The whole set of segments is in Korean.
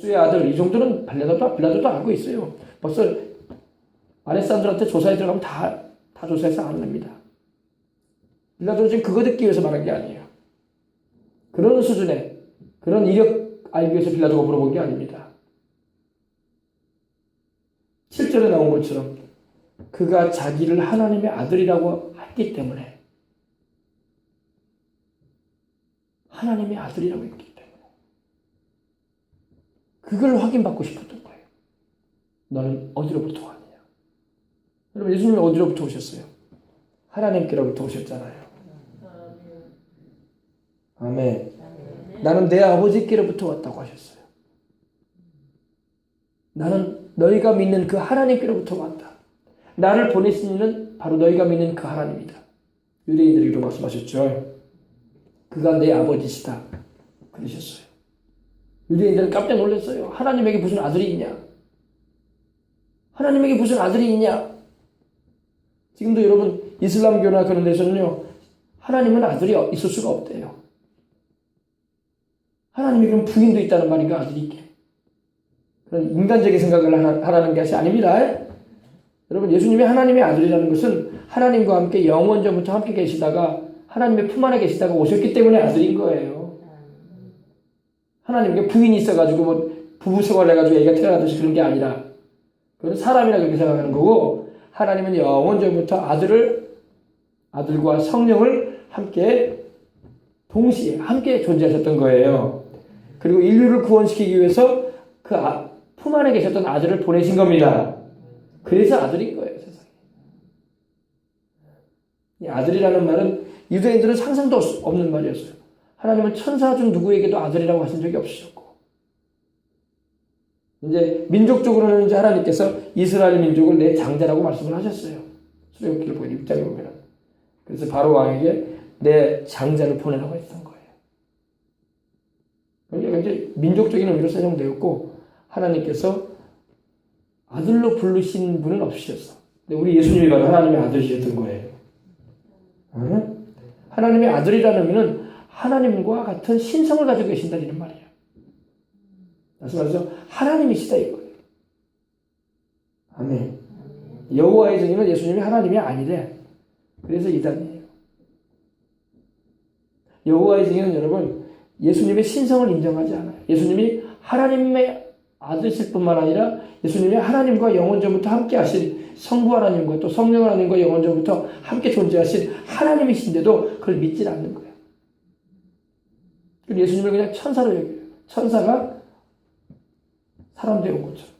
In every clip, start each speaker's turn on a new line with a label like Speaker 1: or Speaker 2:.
Speaker 1: 수의 아들, 이 정도는 빌라도도 알고 있어요. 벌써 아랫 사람들한테 조사에 들어가면 다 조사해서 안 냅니다. 빌라도는 지금 그거 듣기 위해서 말한 게 아니에요. 그런 수준의 그런 이력 알기 위해서 빌라도가 물어본 게 아닙니다. 7절에 나온 것처럼 그가 자기를 하나님의 아들이라고 했기 때문에, 하나님의 아들이라고 했기 때문에 그걸 확인받고 싶었던 거예요. 너는 어디로부터 왔느냐? 여러분, 예수님이 어디로부터 오셨어요? 하나님께로부터 오셨잖아요. 아멘. 나는 내 아버지께로부터 왔다고 하셨어요. 나는 너희가 믿는 그 하나님께로부터 왔다. 나를 보내신 이는 바로 너희가 믿는 그 하나님이다. 유대인들에게도 말씀하셨죠. 그가 내 아버지시다 그러셨어요. 유대인들은 깜짝 놀랐어요. 하나님에게 무슨 아들이 있냐? 하나님에게 무슨 아들이 있냐? 지금도 여러분 이슬람교나 그런 데서는요, 하나님은 아들이 있을 수가 없대요. 하나님이 그럼 부인도 있다는 말인가? 아들이 있게. 그런 인간적인 생각을 하라는 것이 아닙니다. 여러분, 예수님이 하나님의 아들이라는 것은 하나님과 함께 영원전부터 함께 계시다가 하나님의 품 안에 계시다가 오셨기 때문에 아들인 거예요. 하나님께 부인이 있어가지고 뭐 부부 생활을 해가지고 애가 태어나듯이 그런 게 아니라, 그건 사람이라 그렇게 생각하는 거고, 하나님은 영원전부터 아들과 성령을 함께 동시에 함께 존재하셨던 거예요. 그리고 인류를 구원시키기 위해서 그 품 안에 계셨던 아들을 보내신 겁니다. 그래서 아들인 거예요, 세상에. 이 아들이라는 말은 유대인들은 상상도 없는 말이었어요. 하나님은 천사 중 누구에게도 아들이라고 하신 적이 없으셨고, 이제 민족적으로는 이제 하나님께서 이스라엘 민족을 내 장자라고 말씀을 하셨어요. 출애굽기를 보면 6장에 보면. 그래서 바로 왕에게 내 장자를 보내라고 했던 거예요. 그러니까 이제 민족적인 의미로 사용되었고, 하나님께서 아들로 부르신 분은 없으셨어. 근데 우리 예수님이 바로 하나님의 아들이셨던 거예요. 하나님의 아들이라는 의미는 하나님과 같은 신성을 가지고 계신다는 말이에요. 다시 말해서 하나님이시다 이거예요. 아멘. 여호와의 증인은 예수님이 하나님이 아니래. 그래서 이단이에요. 여호와의 증인은 여러분, 예수님의 신성을 인정하지 않아요. 예수님이 하나님의 아들이실 뿐만 아니라 예수님이 하나님과 영원전부터 함께 하신 성부 하나님과 또 성령 하나님과 영원전부터 함께 존재하신 하나님이신데도 그걸 믿지 않는 거예요. 그리고 예수님을 그냥 천사로 여겨요. 천사가 사람 되어 온 것처럼.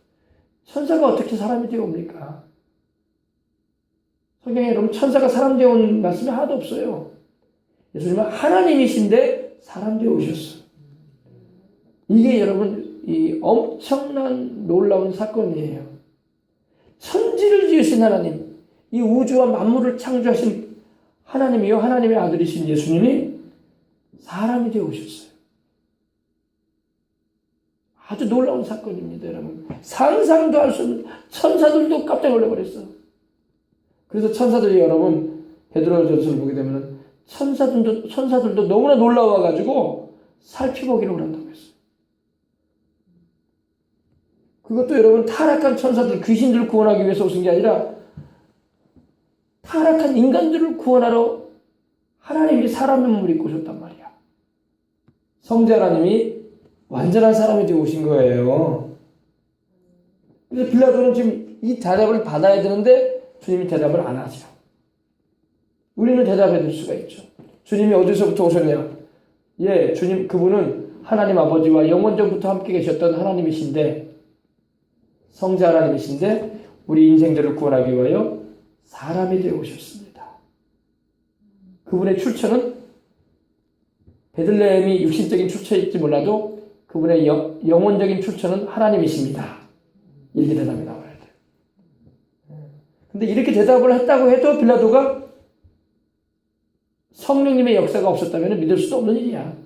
Speaker 1: 천사가 어떻게 사람이 되어 옵니까? 성경에 여러분 천사가 사람 되어 온 말씀이 하나도 없어요. 예수님은 하나님이신데 사람 되어 오셨어요. 이게 여러분 이 엄청난 놀라운 사건이에요. 천지를 지으신 하나님, 이 우주와 만물을 창조하신 하나님이요, 하나님의 아들이신 예수님이 사람이 되어 오셨어요. 아주 놀라운 사건입니다, 여러분. 상상도 할 수 없는, 천사들도 깜짝 놀라버렸어. 그래서 천사들이 여러분 베드로전서를 보게 되면 천사들도 너무나 놀라워가지고 살피보기를 원한다고 했어요. 그것도 여러분 타락한 천사들, 귀신들을 구원하기 위해서 오신 게 아니라 타락한 인간들을 구원하러 하나님이 사람의 몸을 입고 오셨단 말이야. 성자 하나님이 완전한 사람이 되어 오신 거예요. 그래서 빌라도는 지금 이 대답을 받아야 되는데 주님이 대답을 안 하죠. 우리는 대답해 줄 수가 있죠. 주님이 어디서부터 오셨냐? 예, 주님, 그분은 하나님 아버지와 영원전부터 함께 계셨던 하나님이신데, 성자 하나님이신데 우리 인생들을 구원하기 위하여 사람이 되어 오셨습니다. 그분의 출처는 베들레헴이 육신적인 출처일지 몰라도 그분의 영혼적인 출처는 하나님이십니다. 이렇게 대답이 나와야 돼요. 근데 이렇게 대답을 했다고 해도 빌라도가 성령님의 역사가 없었다면 믿을 수도 없는 일이야.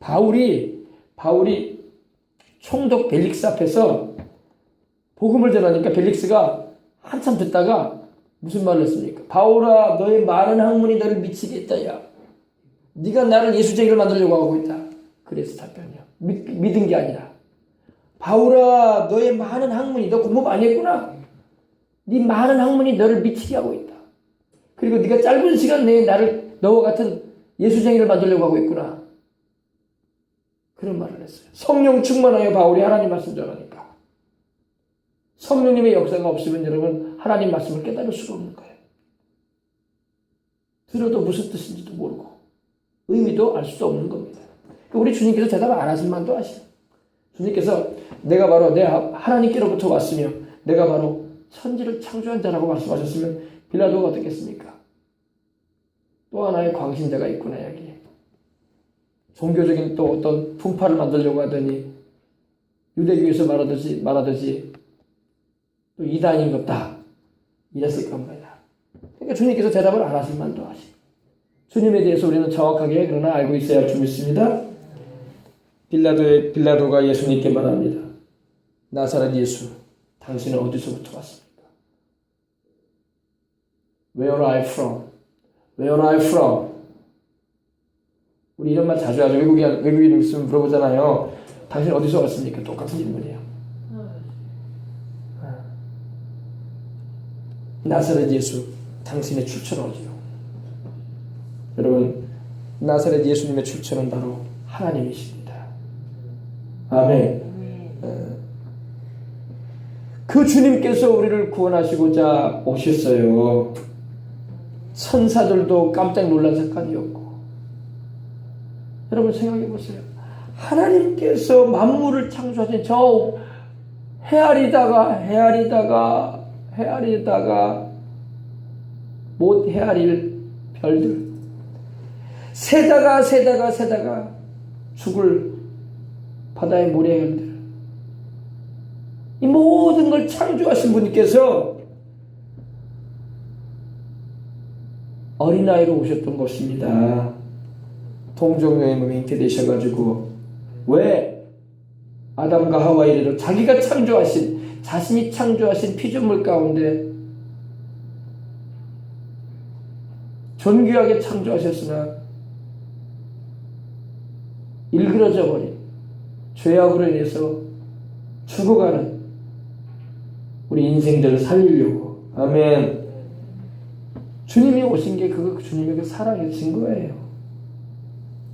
Speaker 1: 바울이 총독 벨릭스 앞에서 복음을 전하니까 벨릭스가 한참 듣다가 무슨 말을 했습니까? 바울아, 너의 많은 학문이 너를 미치게 했다. 야, 네가 나를 예수쟁이를 만들려고 하고 있다. 그래서 답변이요. 믿은 게 아니라 바울아 너의 많은 학문이 너 공부 많이 했구나. 네 많은 학문이 너를 미치게 하고 있다. 그리고 네가 짧은 시간 내에 나를 너와 같은 예수쟁이를 만들려고 하고 있구나. 그런 말을 했어요. 성령 충만하여 바울이 하나님 말씀 전하니까. 성령님의 역사가 없으면 여러분 하나님 말씀을 깨달을 수가 없는 거예요. 들어도 무슨 뜻인지도 모르고 의미도 알 수도 없는 겁니다. 우리 주님께서 대답 안 하실 만도 하시죠. 주님께서 내가 바로 내 하나님께로부터 왔으며 내가 바로 천지를 창조한 자라고 말씀하셨으면 빌라도가 어떻겠습니까? 또 하나의 광신자가 있구나 여기에. 종교적인 또 어떤 풍파를 만들려고 하더니 유대교에서 말하듯이 또 이단인 것다 이랬을 겁니다. 그러니까 주님께서 대답을 안 하실 만도 하시고 주님에 대해서 우리는 정확하게 그러나 알고 있어야 할 줄 믿습니다. 빌라도가 예수님께 말합니다. 나사렛 예수, 당신은 어디서부터 왔습니까? Where are I from? Where are I from? 우리 이런 말 자주 하죠. 외국인 있으면 물어보잖아요. 당신 어디서 왔습니까? 똑같은 질문이에요. 나사렛 예수, 당신의 출처는 어디요? 여러분, 나사렛 예수님의 출처는 바로 하나님이십니다. 아멘. 그 주님께서 우리를 구원하시고자 오셨어요. 천사들도 깜짝 놀란 사건이었고. 여러분 생각해 보세요. 하나님께서 만물을 창조하신 저 헤아리다가 못 헤아릴 별들, 새다가 죽을 바다의 모래알들, 이 모든 걸 창조하신 분께서 어린아이로 오셨던 것입니다. 동정녀의 몸에 잉태 되셔가지고. 왜? 아담과 하와 이래로 자기가 자신이 창조하신 피조물 가운데 존귀하게 창조하셨으나 일그러져 버린 죄악으로 인해서 죽어가는 우리 인생들을 살리려고. 아멘. 주님이 오신 게 주님의 그 사랑의 증거예요.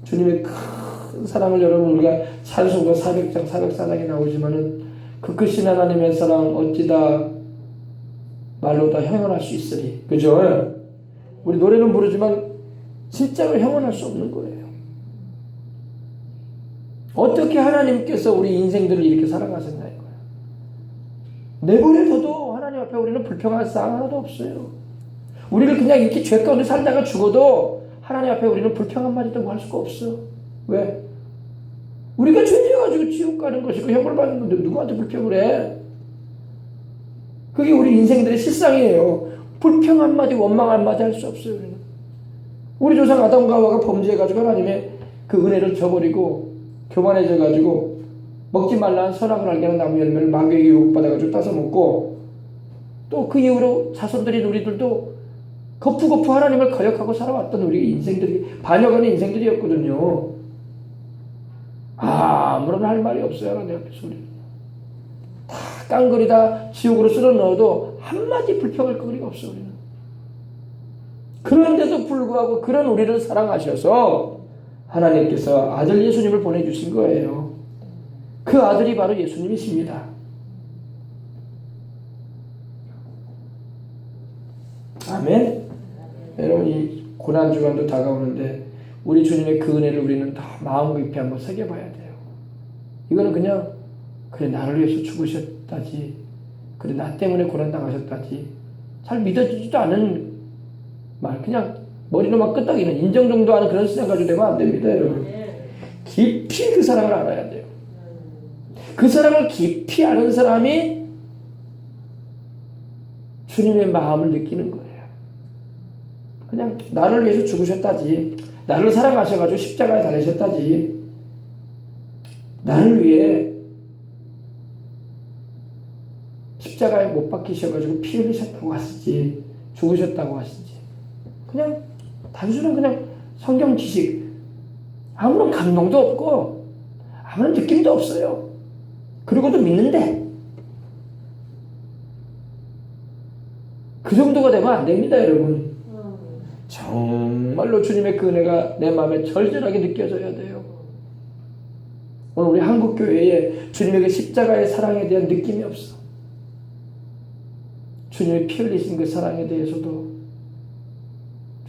Speaker 1: 주님의 큰 사랑을 여러분 우리가 찬송가 400장 404장에 나오지만은 그 크신 하나님의 사랑 어찌다 말로 다 형언할 수 있으리. 그죠? 우리 노래는 부르지만 진짜로 형언할 수 없는 거예요. 어떻게 하나님께서 우리 인생들을 이렇게 사랑하셨나 이거예요. 내버려둬도 하나님 앞에 우리는 불평할 사항 하나도 없어요. 우리를 그냥 이렇게 죄 가운데 살다가 죽어도 하나님 앞에 우리는 불평 한마디도 할 수가 없어. 왜? 우리가 죄지어가지고 지옥 가는 것이고 형벌 받는 건데 누구한테 불평을 해? 그게 우리 인생들의 실상이에요. 불평 한마디, 원망 한마디 할 수 없어요. 우리는. 우리 조상 아담과 하와가 범죄해가지고 하나님의 그 은혜를 저버리고 교만해져가지고 먹지 말라는 선악을 알게 하는 나무 열매를 마귀에게 유혹받아가지고 따서 먹고 또 그 이후로 자손들인 우리들도 거푸거푸 하나님을 거역하고 살아왔던 우리 인생들이 반역하는 인생들이었거든요. 아무런 할 말이 없어요. 하나님 앞에서 우리는 다 깡그리다 지옥으로 쓸어 넣어도 한마디 불평할 거리가 없어. 우리는. 그런데도 불구하고 그런 우리를 사랑하셔서 하나님께서 아들 예수님을 보내주신 거예요. 그 아들이 바로 예수님이십니다. 아멘. 여러분 이 고난주간도 다가오는데 우리 주님의 그 은혜를 우리는 다 마음 깊이 한번 새겨봐야 돼요. 이거는 그냥 그래 나를 위해서 죽으셨다지, 그래 나 때문에 고난당하셨다지 잘 믿어지지도 않은 말, 그냥 머리로만 끄떡이는 인정 정도 하는 그런 신앙 가지고 되면 안 됩니다. 여러분 깊이 그 사랑을 알아야 돼요. 그 사랑을 깊이 아는 사람이 주님의 마음을 느끼는 거예요. 그냥 나를 위해서 죽으셨다지, 나를 사랑하셔가지고 십자가에 달리셨다지, 나를 위해 십자가에 못 박히셔가지고 피 흘리셨다고 하시지, 죽으셨다고 하시지, 그냥 단순한 그냥 성경 지식, 아무런 감동도 없고 아무런 느낌도 없어요. 그러고도 믿는데 그 정도가 되면 안 됩니다, 여러분. 정말로 주님의 그 은혜가 내 마음에 절절하게 느껴져야 돼요. 오늘 우리 한국교회에 주님의 그 십자가의 사랑에 대한 느낌이 없어. 주님의 피 흘리신 그 사랑에 대해서도,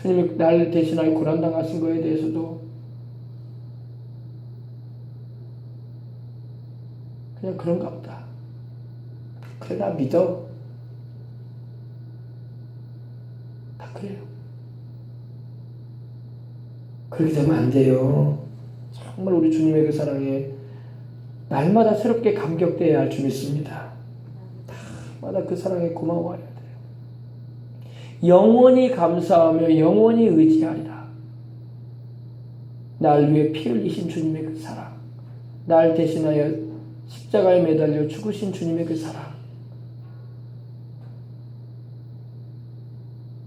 Speaker 1: 주님이 나를 대신하여 고난당하신 거에 대해서도 그냥 그런가 보다. 그래, 나 믿어. 다 그래요. 그렇게 되면 안 돼요. 정말 우리 주님의 그 사랑에 날마다 새롭게 감격되어야 할 줄 믿습니다. 날마다 그 사랑에 고마워해야 돼요. 영원히 감사하며 영원히 의지하리라. 날 위해 피 흘리신 주님의 그 사랑, 날 대신하여 십자가에 매달려 죽으신 주님의 그 사랑,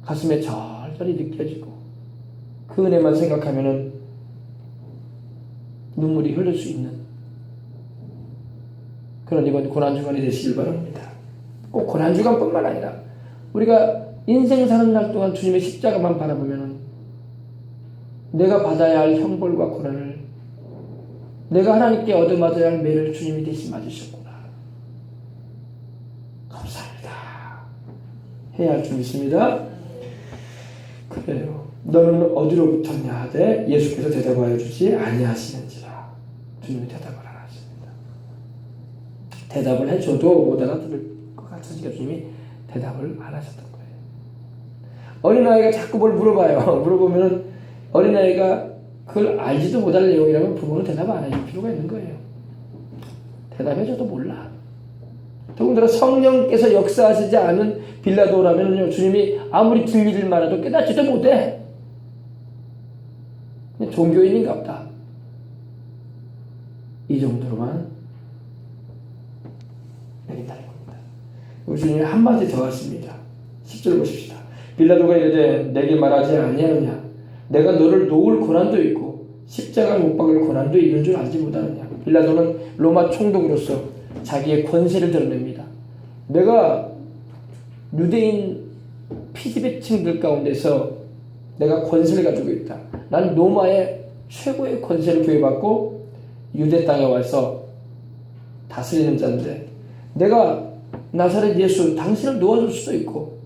Speaker 1: 가슴에 절절히 느껴지고 그 은혜만 생각하면은 눈물이 흐를 수 있는 그런 이번 고난주간이 되시길 바랍니다. 꼭 고난주간뿐만 아니라 우리가 인생 사는 날 동안 주님의 십자가만 바라보면은 내가 받아야 할 형벌과 고난을, 내가 하나님께 얻어맞아야 할 매를 주님이 대신 맞으셨구나, 감사합니다 해야 할 줄 믿습니다. 그래요. 너는 어디로 붙었냐 하되 예수께서 대답하여 주지 아니하시는지라. 주님이 대답을 안 하십니다. 대답을 해줘도 못 알아들을 것 같으니까 주님이 대답을 안 하셨던 거예요. 어린아이가 자꾸 뭘 물어봐요. 물어보면 어린아이가 그걸 알지도 못할 내용이라면 부모는 대답 안 해줄 필요가 있는 거예요. 대답해줘도 몰라. 더군다나 성령께서 역사하시지 않은 빌라도라면 주님이 아무리 들릴 만해도 깨닫지도 못해. 그냥 종교인인가 보다. 이 정도로만 여긴다는 겁니다. 우리 주님이 한마디 더 하십니다. 10절 보십시다. 빌라도가 이르되 내게 말하지 아니하느냐, 내가 너를 놓을 고난도 있고 십자가에 못 박을 고난도 있는 줄 알지 못하느냐. 빌라도는 로마 총독으로서 자기의 권세를 드러냅니다. 내가 유대인 피지배층들 가운데서 내가 권세를 가지고 있다. 난 로마의 최고의 권세를 부여받고 유대 땅에 와서 다스리는 자인데, 내가 나사렛 예수 당신을 놓아줄 수도 있고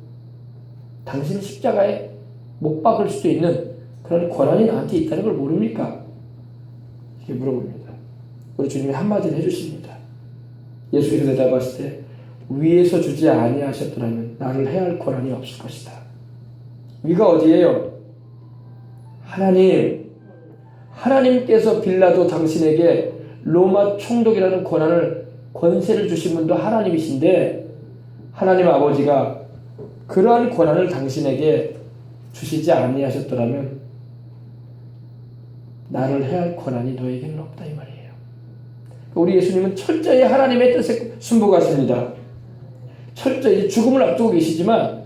Speaker 1: 당신을 십자가에 못 박을 수도 있는 그런 권한이 나한테 있다는 걸 모릅니까? 이렇게 물어봅니다. 우리 주님이 한마디를 해주십니다. 예수께서 대답하실 때 위에서 주지 아니하셨더라면 나를 해야 할 권한이 없을 것이다. 위가 어디예요? 하나님께서 빌라도 당신에게 로마 총독이라는 권세를 주신 분도 하나님이신데, 하나님 아버지가 그러한 권한을 당신에게 주시지 아니하셨더라면 나를 해야 할 권한이 너에게는 없다, 이 말이에요. 우리 예수님은 철저히 하나님의 뜻에 순복하십니다. 철저히 죽음을 앞두고 계시지만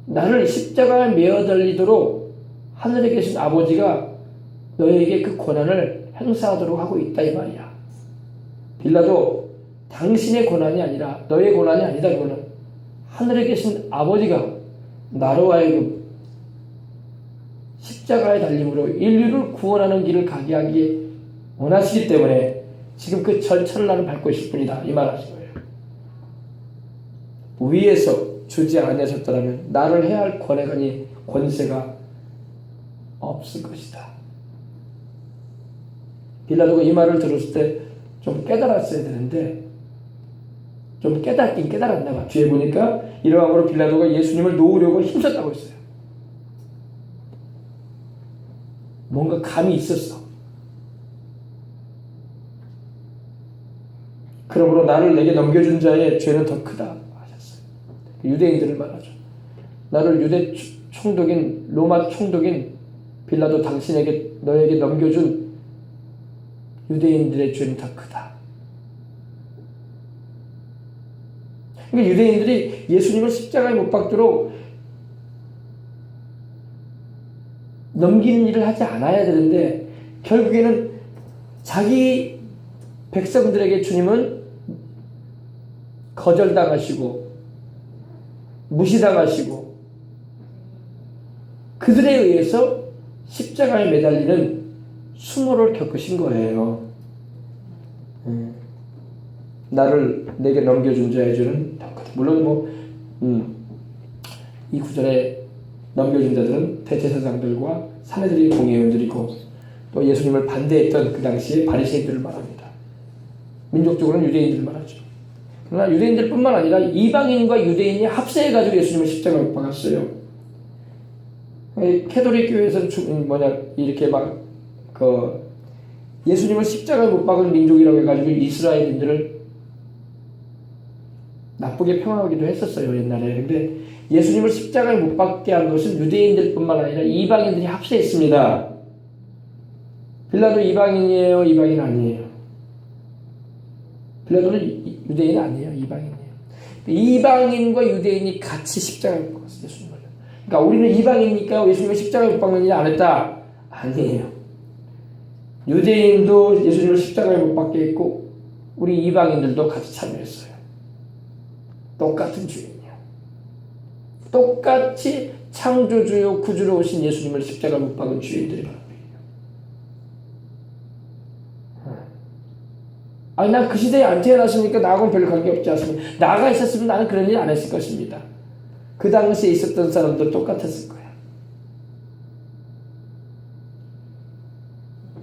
Speaker 1: 나를 십자가에 매어 달리도록 하늘에 계신 아버지가 너에게 그 권한을 행사하도록 하고 있다, 이 말이야. 빌라도 당신의 권한이 아니라, 너의 권한이 아니다. 그거는 하늘에 계신 아버지가 나로 하여금 십자가의 달림으로 인류를 구원하는 길을 가게 하기 원하시기 때문에 지금 그 절차를 나는 밟고 있을 뿐이다, 이 말 하신 거예요. 위에서 주지 아니하셨더라면 나를 해야 할 권세가 없을 것이다. 빌라도가 이 말을 들었을 때 좀 깨달았어야 되는데 좀 깨닫긴 깨달았나 봐. 뒤에 보니까 이러함으로 빌라도가 예수님을 놓으려고 힘썼다고 했어요. 뭔가 감이 있었어. 그러므로 나를 내게 넘겨준 자의 죄는 더 크다 하셨어요. 유대인들을 말하죠. 나를 유대 총독인, 로마 총독인 빌라도 당신에게, 너에게 넘겨준 유대인들의 죄는 더 크다. 그러니까 유대인들이 예수님을 십자가에 못 박도록 넘기는 일을 하지 않아야 되는데 결국에는 자기 백성들에게 주님은 거절당하시고 무시당하시고 그들에 의해서 십자가에 매달리는 수모를 겪으신 거예요. 나를 내게 넘겨준 자의 죄는 물론 이 구절에 넘겨준 자들은 대제사장들과 사내들이 공회원들이고 또 예수님을 반대했던 그 당시에 바리새인들을 말합니다. 민족적으로는 유대인들을 말하죠. 그러나 유대인들뿐만 아니라 이방인과 유대인이 합세해가지고 예수님을 십자가에 못 박았어요. 캐톨릭 교회에서는 이렇게 막 예수님을 십자가에 못 박은 민족이라고 해가지고 이스라엘인들을 나쁘게 평하기도 했었어요, 옛날에. 근데 예수님을 십자가에 못 박게 한 것은 유대인들뿐만 아니라 이방인들이 합세했습니다. 빌라도 이방인이에요, 이방인 아니에요? 빌라도는 유대인 아니에요, 이방인이에요. 이방인과 유대인이 같이 십자가에 못 박았어요, 예수님을. 그러니까 우리는 이방인이니까 예수님을 십자가에 못 박는 일 안 했다? 아니에요. 유대인도 예수님을 십자가에 못 박게 했고 우리 이방인들도 같이 참여했어요. 똑같은 주인이야. 똑같이 창조주요 구주로 오신 예수님을 십자가에 못 박은 주인들이 바로 우리예요. 아니 난 그 시대에 안 태어났으니까 나하고는 별 관계없지 않습니까? 나가 있었으면 나는 그런 일 안 했을 것입니다. 그 당시에 있었던 사람도 똑같았을 거야.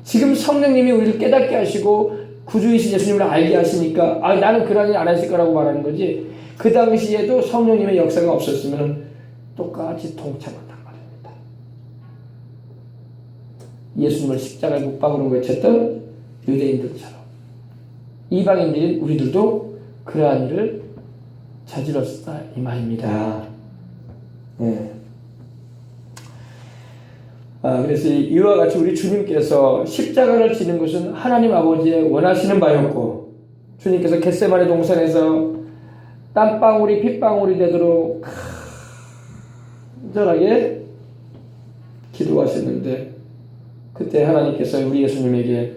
Speaker 1: 지금 성령님이 우리를 깨닫게 하시고 구주이신 예수님을 알게 하시니까 나는 그런 일 안 했을 거라고 말하는 거지. 그 당시에도 성령님의 역사가 없었으면 똑같이 동참한단 말입니다. 예수님을 십자가에 못 박으로 외쳤던 유대인들처럼 이방인들인 우리들도 그러한 일을 저질렀다 이 말입니다. 네. 그래서 이와 같이 우리 주님께서 십자가를 지는 것은 하나님 아버지의 원하시는 바였고 주님께서 겟세마네 동산에서 땀방울이 핏방울이 되도록 간절하게 기도하셨는데 그때 하나님께서 우리 예수님에게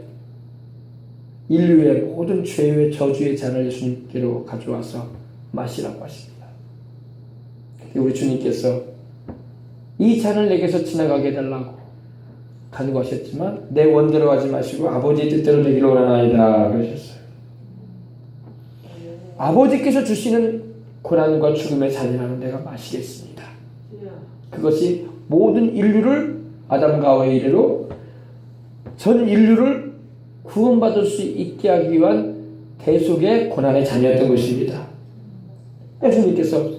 Speaker 1: 인류의 모든 죄의 저주의 잔을 예수님께로 가져와서 마시라고 하십니다. 그때 우리 주님께서 이 잔을 내게서 지나가게 해달라고 간구하셨지만 내 원대로 하지 마시고 아버지의 뜻대로 되기를 원하나이다 그러셨어요. 아버지께서 주시는 고난과 죽음의 잔이라는 내가 마시겠습니다. 그것이 모든 인류를 아담과 하와의 이래로 전 인류를 구원받을 수 있게 하기 위한 대속의 고난의 잔이었던 것입니다. 예수님께서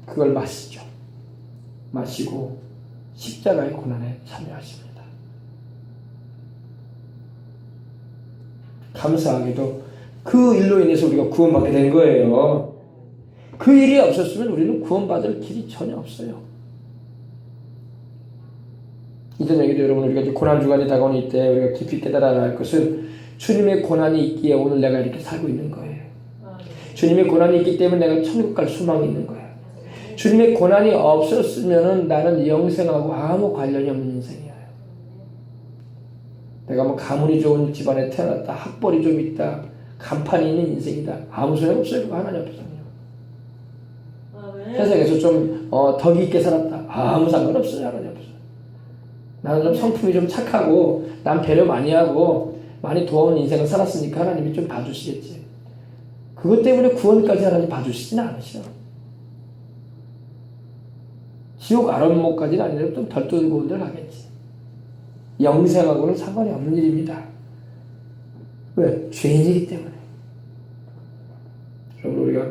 Speaker 1: 그걸 마시죠. 마시고 십자가의 고난에 참여하십니다. 감사하게도 그 일로 인해서 우리가 구원받게 된 거예요. 그 일이 없었으면 우리는 구원받을 길이 전혀 없어요. 이전에도 여러분 우리가 이제 고난주간이 다가오는 이때 우리가 깊이 깨달아야 할 것은 주님의 고난이 있기에 오늘 내가 이렇게 살고 있는 거예요. 주님의 고난이 있기 때문에 내가 천국 갈 소망이 있는 거예요. 주님의 고난이 없었으면 나는 영생하고 아무 관련이 없는 인생이에요. 내가 뭐 가문이 좋은 집안에 태어났다, 학벌이 좀 있다, 간판이 있는 인생이다. 아무 소용 없어요. 그거 하나님 없어요. 세상에서 좀 덕이 있게 살았다. 아무 상관없어요. 하나님 없어요. 나는 좀 성품이 좀 착하고 난 배려 많이 하고 많이 도와온 인생을 살았으니까 하나님이 좀 봐주시겠지. 그것 때문에 구원까지 하나님 봐주시지는 않으셔. 지옥 아랫목까지는 아니더라도 좀 덜 뜨거운 데를 가겠지. 영생하고는 상관이 없는 일입니다. 왜? 죄인이기 때문에. 여러분 우리가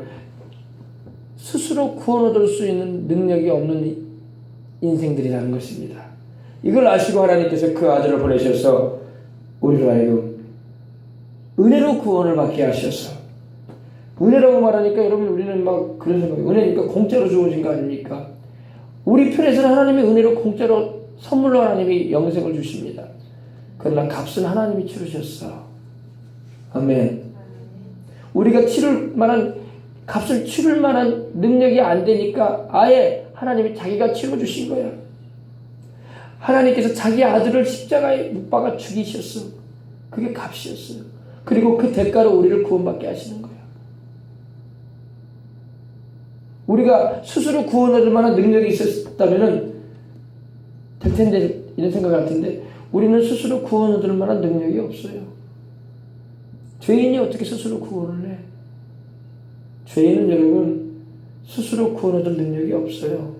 Speaker 1: 스스로 구원 얻을 수 있는 능력이 없는 인생들이라는 것입니다. 이걸 아시고 하나님께서 그 아들을 보내셔서 우리로 하여금 은혜로 구원을 받게 하셔서 은혜라고 말하니까 여러분 우리는 막 그런 생각이 은혜니까 공짜로 주어진 거 아닙니까? 우리 편에서는 하나님의 은혜로 공짜로 선물로 하나님이 영생을 주십니다. 그러나 값은 하나님이 치르셨어. 아멘. 우리가 치를 만한 값을 치를 만한 능력이 안 되니까 아예 하나님이 자기가 치러주신 거야. 하나님께서 자기 아들을 십자가에 못 박아 죽이셨어. 그게 값이었어요. 그리고 그 대가로 우리를 구원받게 하시는 거예요. 우리가 스스로 구원 얻을 만한 능력이 있었다면 될 텐데, 이런 생각 같은데, 우리는 스스로 구원 얻을 만한 능력이 없어요. 죄인이 어떻게 스스로 구원을 해? 죄인은 여러분 스스로 구원 얻을 능력이 없어요.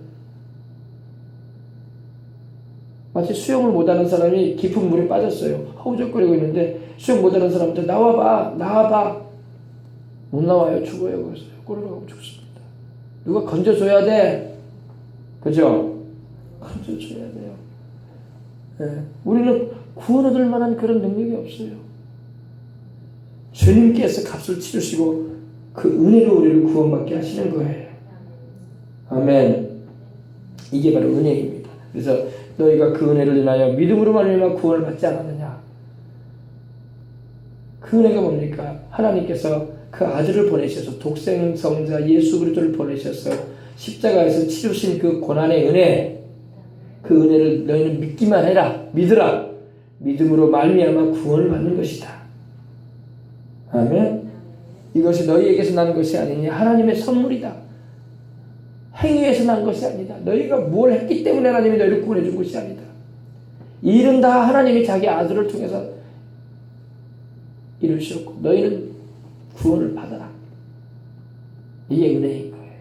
Speaker 1: 마치 수영을 못하는 사람이 깊은 물에 빠졌어요. 허우적거리고 있는데 수영 못하는 사람한테 나와봐. 못 나와요. 죽어요. 그래서 꼬르륵 죽습니다. 누가 건져줘야 돼. 그죠? 건져줘야 돼요. 네. 우리는 구원 얻을 만한 그런 능력이 없어요. 주님께서 값을 치르시고 그 은혜로 우리를 구원받게 하시는 거예요. 아멘. 이게 바로 은혜입니다. 그래서 너희가 그 은혜를 인하여 믿음으로 말미암아 구원을 받지 않았느냐. 그 은혜가 뭡니까? 하나님께서 그 아들을 보내셔서 독생성자 예수 그리스도를 보내셔서 십자가에서 치르신 그 고난의 은혜, 그 은혜를 너희는 믿기만 해라. 믿으라. 믿음으로 말미암아 구원을 받는 것이다. 아멘. 이것이 너희에게서 난 것이 아니니 하나님의 선물이다. 행위에서 난 것이 아니다. 너희가 뭘 했기 때문에 하나님이 너희를 구원해 준 것이 아니다. 이 일은 다 하나님이 자기 아들을 통해서 이루셨고 너희는 구원을 받아라. 이게 은혜인 거예요.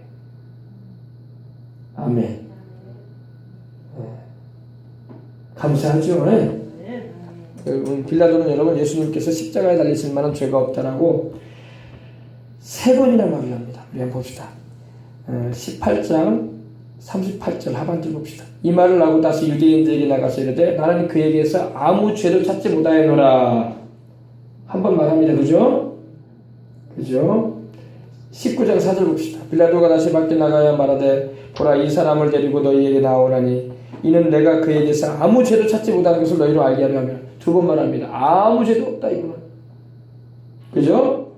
Speaker 1: 아멘. 네. 감사하죠. 네. 여러분, 빌라도는 여러분 예수님께서 십자가에 달리실 만한 죄가 없다라고 3번이나 말을 합니다. 우리 한번 봅시다. 18장 38절 하반절 봅시다. 이 말을 하고 다시 유대인들에게 나가서 이르되 나는 그에게서 아무 죄도 찾지 못하였노라. 한 번 말합니다. 그죠? 19장 4절 봅시다. 빌라도가 다시 밖에 나가야 말하되 보라 이 사람을 데리고 너희에게 나오라니 이는 내가 그에게서 아무 죄도 찾지 못하는 것을 너희로 알게 하려 하며 2번 말합니다. 아무 죄도 없다 이거는. 그죠?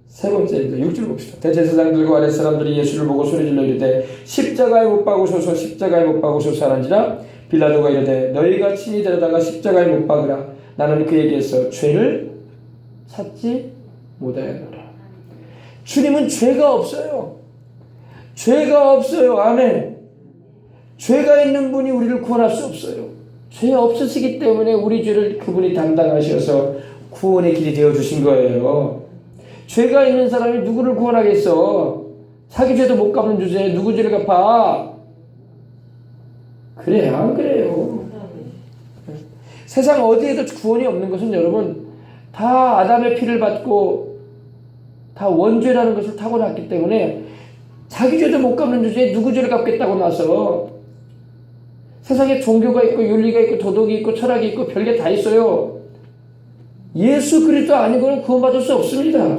Speaker 1: 3번째입니다. 6절 봅시다. 대제사장들과 아랫 사람들이 예수를 보고 소리질러 이르되 십자가에 못 박으소서 십자가에 못 박으소서 하는지라 빌라도가 이르되 너희가 친히 데려다가 십자가에 못 박으라. 나는 그에게서 죄를 찾지 못하였노라. 주님은 죄가 없어요. 죄가 없어요. 아멘. 죄가 있는 분이 우리를 구원할 수 없어요. 죄 없으시기 때문에 우리 죄를 그분이 담당하셔서 구원의 길이 되어주신 거예요. 죄가 있는 사람이 누구를 구원하겠어? 자기 죄도 못 갚는 주제에 누구 죄를 갚아? 그래요? 안 그래요? 세상 어디에도 구원이 없는 것은 여러분 다 아담의 피를 받고 다 원죄라는 것을 타고났기 때문에 자기 죄도 못 갚는 주제에 누구 죄를 갚겠다고 나서 세상에 종교가 있고 윤리가 있고 도덕이 있고 철학이 있고 별게 다 있어요. 예수 그리스도 아니고는 구원받을 수 없습니다.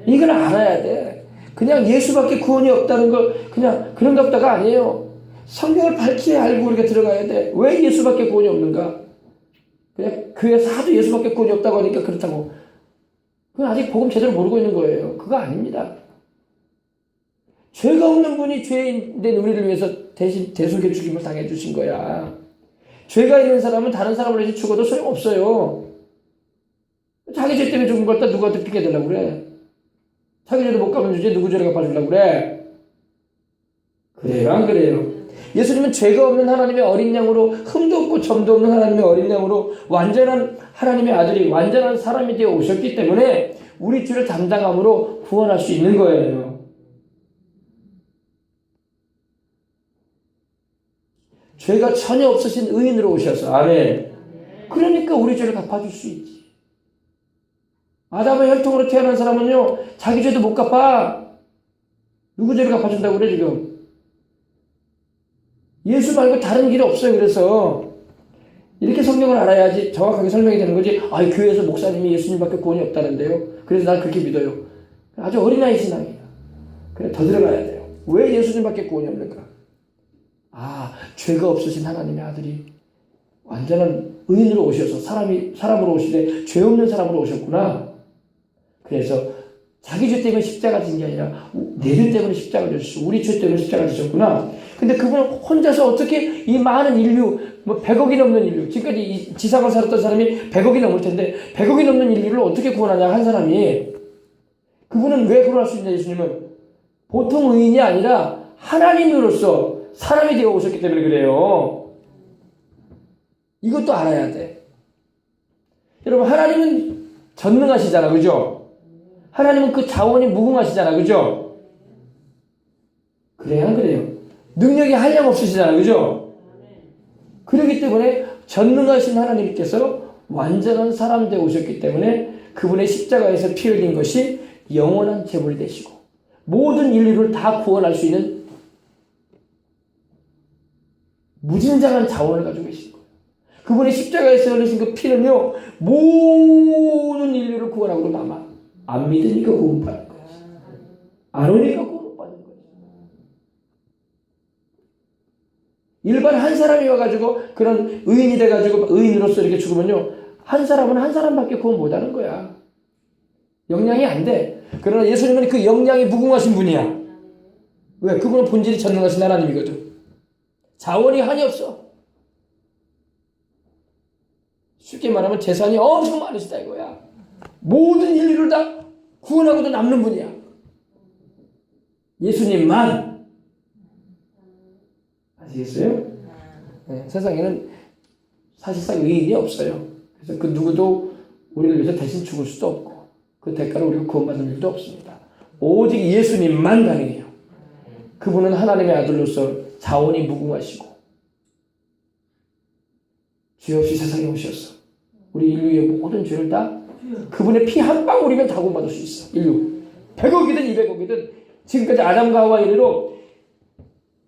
Speaker 1: 이걸 알아야 돼. 그냥 예수밖에 구원이 없다는 걸 그냥 그런가 보다가 아니에요. 성경을 밝히 알고 우리가 들어가야 돼. 왜 예수밖에 구원이 없는가? 그냥 교회에서 하도 예수밖에 구원이 없다고 하니까 그렇다고. 그건 아직 복음 제대로 모르고 있는 거예요. 그거 아닙니다. 죄가 없는 분이 죄인된 우리를 위해서 대신 대속의 죽임을 당해 주신 거야. 죄가 있는 사람은 다른 사람을 위해서 죽어도 소용없어요. 자기 죄 때문에 죽은 걸 다 누구한테 핑계 대려고 그래? 자기 죄도 못 갚은 주제에 누구 죄를 갚아주려고 그래? 그래요? 안 그래요? 예수님은 죄가 없는 하나님의 어린 양으로 흠도 없고 점도 없는 하나님의 어린 양으로 완전한 하나님의 아들이 완전한 사람이 되어 오셨기 때문에 우리 죄를 담당함으로 구원할 수 있는 거예요. 죄가 전혀 없으신 의인으로 오셔서 아멘. 그러니까 우리 죄를 갚아줄 수 있지. 아담의 혈통으로 태어난 사람은요 자기 죄도 못 갚아. 누구 죄를 갚아준다고 그래 지금. 예수 말고 다른 길이 없어요. 그래서 이렇게 성경을 알아야지 정확하게 설명이 되는 거지. 아, 교회에서 목사님이 예수님밖에 구원이 없다는데요. 그래서 난 그렇게 믿어요. 아주 어린아이 신앙이야. 그래 더 들어가야 돼요. 왜 예수님밖에 구원이 없는가? 아, 죄가 없으신 하나님의 아들이 완전한 의인으로 오셔서 사람으로 오시되 죄 없는 사람으로 오셨구나. 그래서 자기 죄 때문에 십자가 진 게 아니라 내 죄 때문에 십자가를 지셨어. 우리 죄 때문에 십자가를 지셨구나. 근데 그분은 혼자서 어떻게 이 많은 인류, 뭐 100억이 넘는 인류, 지금까지 이 지상을 살았던 사람이 100억이 넘을 텐데 100억이 넘는 인류를 어떻게 구원하냐 한 사람이. 그분은 왜 구원할 수 있냐. 예수님은 보통 의인이 아니라 하나님으로서 사람이 되어 오셨기 때문에 그래요. 이것도 알아야 돼. 여러분, 하나님은 전능하시잖아, 그죠? 하나님은 그 자원이 무궁하시잖아, 그죠? 그래요, 안 그래요? 능력이 한량없으시잖아, 그죠? 그렇기 때문에 전능하신 하나님께서 완전한 사람 되어 오셨기 때문에 그분의 십자가에서 피 흘린 것이 영원한 제물이 되시고 모든 인류를 다 구원할 수 있는 무진장한 자원을 가지고 계신 거예요. 그분의 십자가에서 흘리신 그 피는요, 모든 인류를 구원하고도 남아. 안 믿으니까 구원받는 거예요. 안 오니까 구원받는 거예요. 일반 한 사람이 와가지고 그런 의인이 돼가지고 의인으로서 이렇게 죽으면요, 한 사람은 한 사람밖에 구원 못하는 거야. 영향이 안 돼. 그러나 예수님은 그 영향이 무궁하신 분이야. 왜? 그분은 본질이 전능하신 하나님이거든. 자원이 한이 없어. 쉽게 말하면 재산이 엄청 많으시다 이거야. 모든 인류를 다 구원하고도 남는 분이야. 예수님만. 아시겠어요? 네, 세상에는 사실상 의인이 없어요. 그래서 그 누구도 우리를 위해서 대신 죽을 수도 없고 그 대가로 우리가 구원받는 일도 없습니다. 오직 예수님만 가능해요. 그분은 하나님의 아들로서 자원이 무궁하시고 죄 없이 세상에 오셔서 우리 인류의 모든 죄를 다 그분의 피 한 방울이면 다 구원받을 수 있어. 인류 100억이든 200억이든 지금까지 아담과 하와 이래로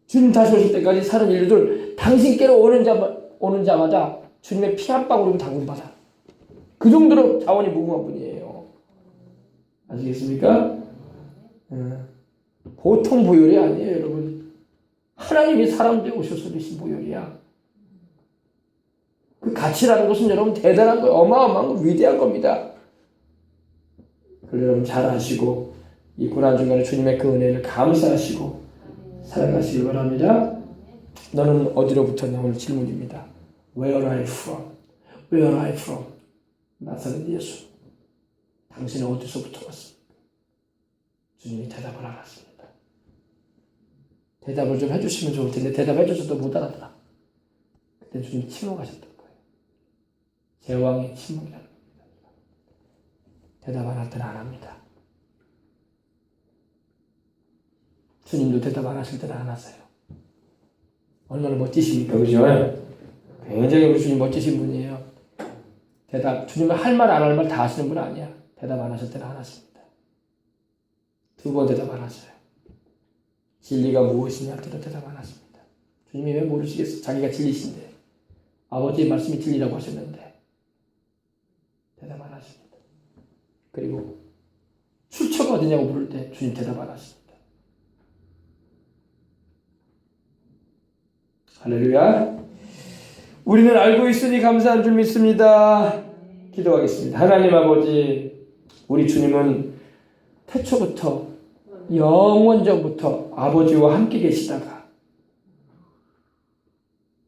Speaker 1: 주님 다시 오실 때까지 사는 인류들 당신께로 오는 자마다 주님의 피 한 방울이면 다 구원받아. 그 정도로 자원이 무궁한 분이에요. 아시겠습니까? 보통 보혈이 아니에요, 여러분. 하나님이 사람 되어 오셔서 되신 보혈이야. 그 가치라는 것은 여러분 대단한 거예요. 어마어마한 거, 위대한 겁니다. 그걸 여러분 잘 아시고 이 고난중간에 주님의 그 은혜를 감사하시고 살아가시기 바랍니다. 너는 어디로부터냐? 오늘 질문입니다. Where are you from? Where are you from? 나사렛 예수. 당신은 어디서부터 왔습니까? 주님이 대답을 안 하십니다. 대답을 좀 해주시면 좋을 텐데 대답해 주셔도 못 알아들어. 그때 주님이 침묵하셨던 거예요. 제왕의 침묵이라는 겁니다. 대답 안 할 때는 안 합니다. 주님도 대답 안 하실 때는 안 하세요. 얼마나 멋지십니까, 그죠? 굉장히 우리 주님 멋지신 분이에요. 주님은 할 말 안 할 말 다 하시는 분 아니야. 대답 안 하실 때는 안 하십니다. 2번 대답 안 하셔요. 진리가 무엇이냐 할 때도 대답 안 하십니다. 주님이 왜 모르시겠어? 자기가 진리신데. 아버지의 말씀이 진리라고 하셨는데. 대답 안 하십니다. 그리고 출처가 어디냐고 물을 때 주님 대답 안 하십니다. 할렐루야. 우리는 알고 있으니 감사한 줄 믿습니다. 기도하겠습니다. 하나님 아버지, 우리 주님은 태초부터 영원전부터 아버지와 함께 계시다가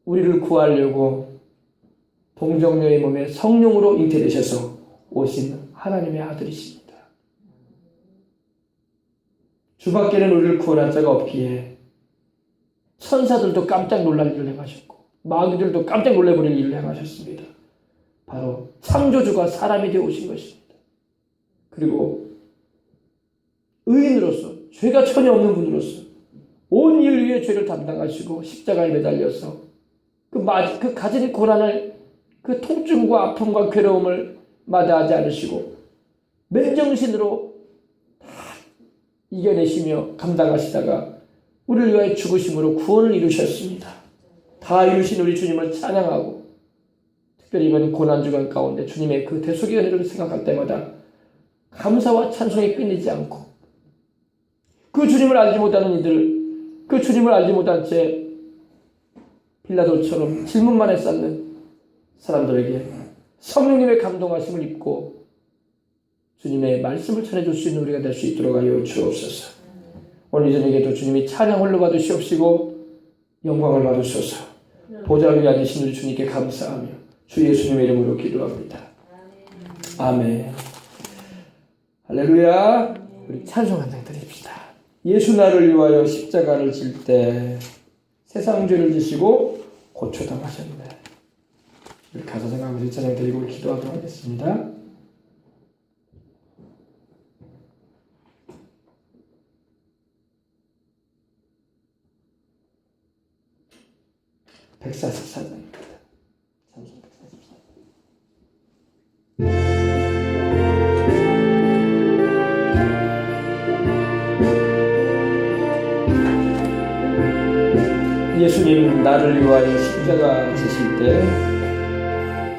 Speaker 1: 우리를 구하려고 동정녀의 몸에 성령으로 잉태되셔서 오신 하나님의 아들이십니다. 주밖에는 우리를 구원할 자가 없기에 천사들도 깜짝 놀랄 일을 행하셨고 마귀들도 깜짝 놀래버릴 일을 행하셨습니다. 바로 창조주가 사람이 되어 오신 것입니다. 그리고 의인으로서 죄가 전혀 없는 분으로서 온 인류의 죄를 담당하시고 십자가에 매달려서 그 가진 고난을 그 통증과 아픔과 괴로움을 마다하지 않으시고 맨정신으로 다 이겨내시며 감당하시다가 우리를 위하여 죽으심으로 구원을 이루셨습니다. 다 이루신 우리 주님을 찬양하고 특별히 이번 고난주간 가운데 주님의 그 대속의 은혜를 생각할 때마다 감사와 찬송이 끊이지 않고 그 주님을 알지 못하는 이들, 그 주님을 알지 못한 채 빌라도처럼 질문만에 쌓는 사람들에게 성령님의 감동하심을 입고 주님의 말씀을 전해줄 수 있는 우리가 될 수 있도록 하여 주옵소서. 오늘 이 저녁에도 주님이 찬양을 받으시옵시고 영광을 받으소서. 보좌 위에 앉으신 우리 주님께 감사하며 주 예수님의 이름으로 기도합니다. 아멘. 할렐루야. 우리 찬송 한 장 드립시다. 예수 나를 위하여 십자가를 질 때 세상 죄를 지시고 고초당하셨네. 우리 가사 생각하면서 찬양 드리고 기도하도록 하겠습니다. (144장입니다) 찬송 144. 예수님 나를 위하여 십자가 지실 때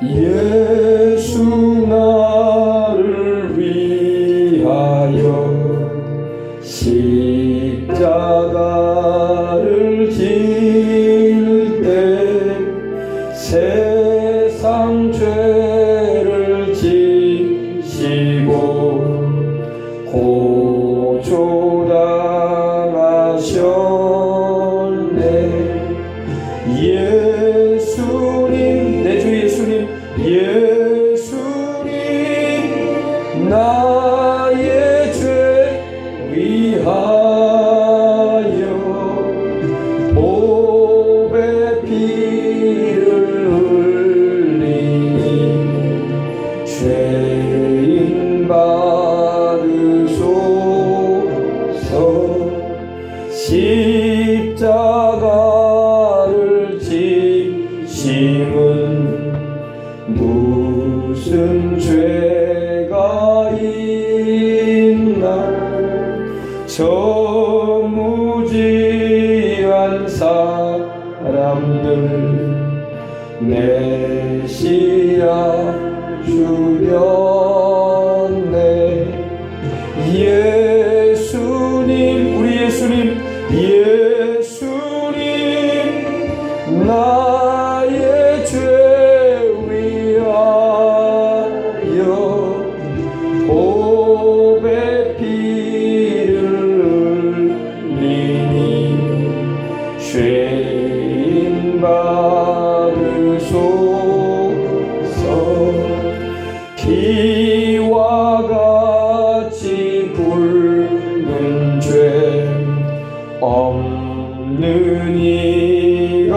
Speaker 1: 예수 나를 위하여 십자가를 질 때 세상 죄를 지시고 고초당하셨네. 예수님 내 주 예수님 예수님 나의 죄 위하여 보배 피를 흘리니 죄인 받으소서. 십자가를 지심은 무슨 죄가 있나. 저 무지한 사람들 메시아 주렸네. 예수님 우리 예수님 예수님 나의 죄 위하여 보배 피를 흘리니 죄인 받으소서. 피와 같이 굵은 죄 없는 이가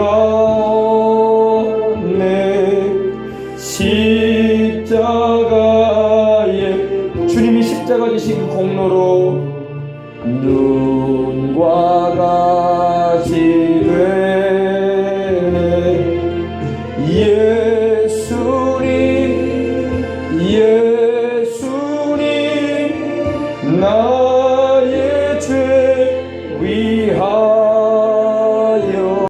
Speaker 1: 없네. 십자가에 주님이 십자가 지신 그 공로로 눈과 같이 되네. 예수님 예수님 나